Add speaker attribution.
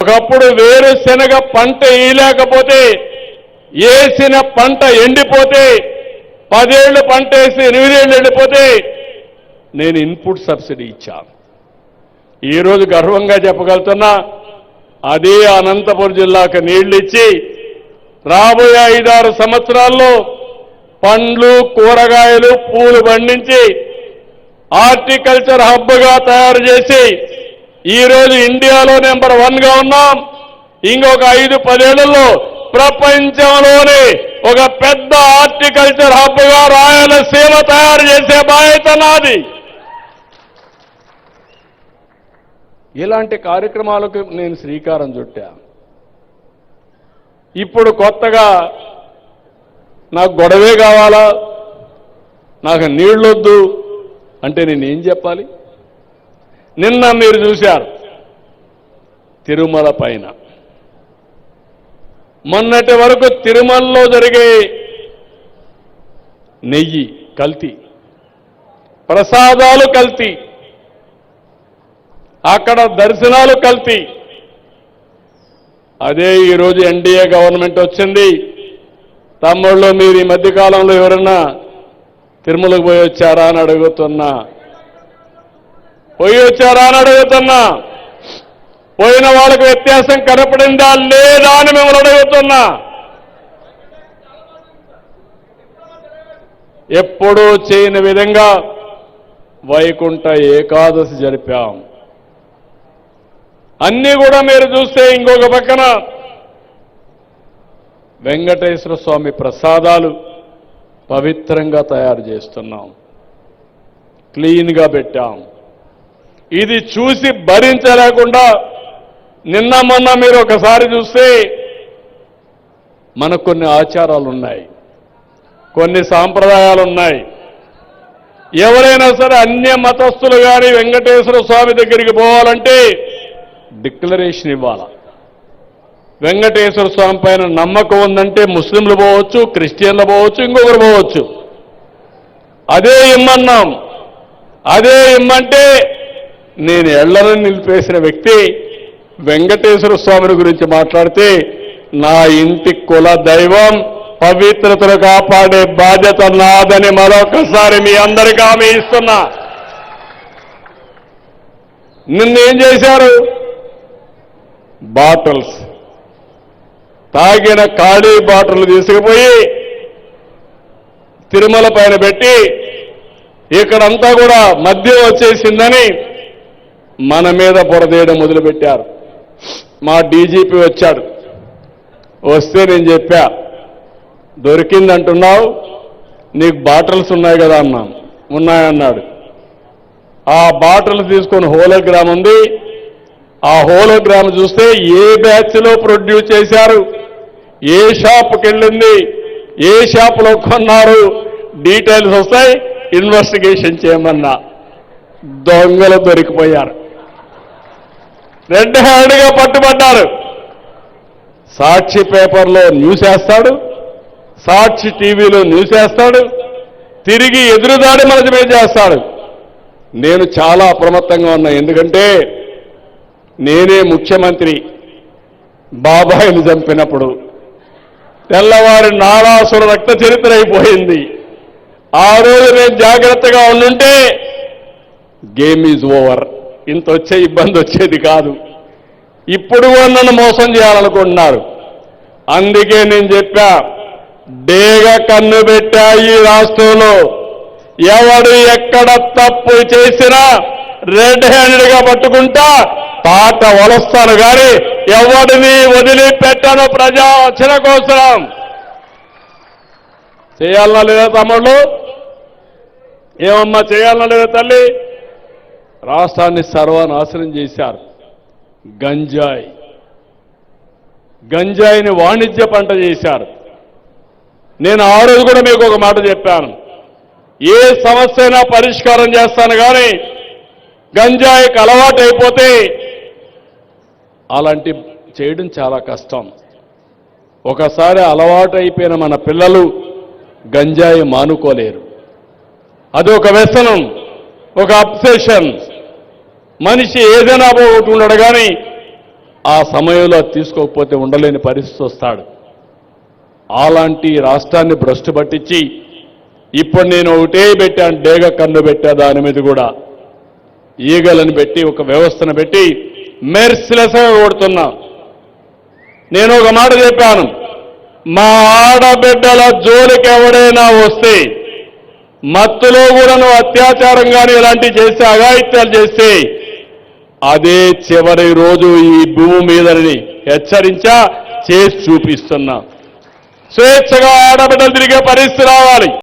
Speaker 1: ఒకప్పుడు వేరుశెనగ పంట వేయలేకపోతే వేసిన పంట ఎండిపోతే 10 ఏళ్ళు పంట వేసి 8 ఏళ్ళు ఎండిపోతే నేను ఇన్పుట్ సబ్సిడీ ఇచ్చాను. ఈరోజు గర్వంగా చెప్పగలుగుతున్నా, అదే అనంతపురం జిల్లాకు నీళ్లు ఇచ్చి రాబోయే 5-6 సంవత్సరాల్లో పండ్లు, కూరగాయలు, పూలు పండించి హార్టికల్చర్ హబ్గా తయారు చేసి ఈరోజు ఇండియాలో నెంబర్ 1గా ఉన్నాం. ఇంకొక 5-10 ఏళ్లలో ప్రపంచంలోనే ఒక పెద్ద హార్టికల్చర్ హబ్గా రాయలసీమ తయారు చేసే బాధ్యత నాది. ఇలాంటి కార్యక్రమాలకు నేను శ్రీకారం చుట్టా. ఇప్పుడు కొత్తగా నాకు గొడవే కావాలా, నాకు నీళ్ళొద్దు అంటే నేనేం చెప్పాలి? నిన్న మీరు చూశారు తిరుమల పైన, మొన్నటి వరకు తిరుమలలో జరిగే నెయ్యి కల్తీ, ప్రసాదాలు కల్తీ, అక్కడ దర్శనాలు కల్తీ. అదే ఈరోజు ఎన్డీఏ గవర్నమెంట్ వచ్చింది. తమ్ముళ్ళు, మీరు ఈ మధ్యకాలంలో ఎవరన్నా తిరుమలకు పోయి వచ్చారా అని అడుగుతున్నా. పోయిన వాళ్ళకు వ్యత్యాసం కనపడిందా లేదా అని మిమ్మల్ని అడుగుతున్నా. ఎప్పుడూ చేయని విధంగా వైకుంఠ ఏకాదశి జరిపాం. అన్నీ కూడా మీరు చూస్తే ఇంకొక పక్కన వెంకటేశ్వర స్వామి ప్రసాదాలు పవిత్రంగా తయారు చేస్తున్నాం, క్లీన్గా పెట్టాం. ఇది చూసి భరించలేకుండా నిన్న మొన్న మీరు ఒకసారి చూస్తే మనకు కొన్ని ఆచారాలు ఉన్నాయి, కొన్ని సాంప్రదాయాలు ఉన్నాయి. ఎవరైనా సరే అన్య మతస్థులు కానీ వెంకటేశ్వర స్వామి దగ్గరికి పోవాలంటే డిక్లరేషన్ ఇవ్వాలి. వెంకటేశ్వర స్వామి పైన నమ్మకం ఉందంటే ముస్లింలు పోవచ్చు, క్రిస్టియన్లు పోవచ్చు, ఇంకొకరు పోవచ్చు. అదే ఇమ్మన్నాం. అదే ఇమ్మంటే నేను ఎళ్లరని నిలిపేసిన వ్యక్తి వెంకటేశ్వర స్వామిని గురించి మాట్లాడితే నా ఇంటి కుల దైవం పవిత్రతను కాపాడే బాధ్యత నాదని మరొకసారి మీ అందరికీ హామీ ఇస్తున్నా. నిన్నేం చేశారు? బాటిల్స్, తాగిన ఖాళీ బాటిల్ తీసుకుపోయి తిరుమల పైన పెట్టి ఇక్కడంతా కూడా మద్యం వచ్చేసిందని మన మీద బురదేయడం మొదలుపెట్టారు. మా డీజీపీ వచ్చాడు. వస్తే నేను చెప్పా, దొరికిందంటున్నావు, నీకు బాటిల్స్ ఉన్నాయి కదా అన్నాం. ఉన్నాయన్నాడు. ఆ బాటిల్స్ తీసుకొని హోలోగ్రామ్ ఉంది. ఆ హోలోగ్రామ్ చూస్తే ఏ బ్యాచ్లో ప్రొడ్యూస్ చేశారు, ఏ షాప్కి వెళ్ళింది, ఏ షాపులో కొన్నారు, డీటెయిల్స్ వస్తాయి. ఇన్వెస్టిగేషన్ చేయమన్నా. దొంగలు దొరికిపోయారు, రెడ్ హ్యాండ్గా పట్టుబడ్డారు. సాక్షి పేపర్లో న్యూస్ వేస్తాడు, సాక్షి టీవీలో న్యూస్ వేస్తాడు, తిరిగి ఎదురుదాడి మన మీద చేస్తాడు. నేను చాలా అప్రమత్తంగా ఉన్నా. ఎందుకంటే నేనే ముఖ్యమంత్రి బాబాయిని చంపినప్పుడు తెల్లవారి నారాసుర రక్త చరిత్ర అయిపోయింది. ఆ రోజు నేను జాగ్రత్తగా ఉండుంటే గేమ్ ఈజ్ ఓవర్, ఇంత వచ్చే ఇబ్బంది వచ్చేది కాదు. ఇప్పుడు నన్ను మోసం చేయాలనుకుంటున్నారు. అందుకే నేను చెప్పా, డేగ కన్ను పెట్టా ఈ రాష్ట్రంలో. ఎవడు ఎక్కడ తప్పు చేసినా రెడ్ హ్యాండెడ్గా పట్టుకుంటా, తాట వలస్తాను కానీ ఎవడిని వదిలిపెట్టను. ప్రజా రక్షణ కోసం చేయాలన్నా లేదా తమ్ముళ్ళు? ఏమమ్మా చేయాలన్నా లేదా తల్లి? రాష్ట్రాన్ని సర్వనాశనం చేశారు. గంజాయిని వాణిజ్య పంట చేశారు. నేను ఆ రోజు కూడా మీకు ఒక మాట చెప్పాను, ఏ సమస్య అయినా పరిష్కారం చేస్తాను కానీ గంజాయికి అలవాటు అయిపోతే అలాంటి చేయడం చాలా కష్టం. ఒకసారి అలవాటు అయిపోయిన మన పిల్లలు గంజాయి మానుకోలేరు. అది ఒక వ్యసనం, ఒక అబ్సెషన్. మనిషి ఏదైనా పోగొట్టుకున్నాడు కానీ ఆ సమయంలో తీసుకోకపోతే ఉండలేని పరిస్థితి వస్తాడు. అలాంటి రాష్ట్రాన్ని భ్రష్టు పట్టించి ఇప్పుడు నేను ఒకటే పెట్టాను, డేగ కన్ను పెట్టా, దాని మీద కూడా ఈగలను పెట్టి ఒక వ్యవస్థను పెట్టి మెర్సిలెస్గా కొడుతున్నా. నేను ఒక మాట చెప్పాను, మా ఆడబిడ్డల జోలికి ఎవడైనా వస్తే మత్తులో కూడా నువ్వు అత్యాచారం కానీ ఇలాంటివి చేస్తే, అఘాయిత్యాలు చేస్తే అదే చివరి రోజు ఈ భూమి మీదని హెచ్చరించా, చేసి చూపిస్తున్నా. స్వేచ్ఛగా ఆడబిడ్డలు తిరిగే పరిస్థితి రావాలి.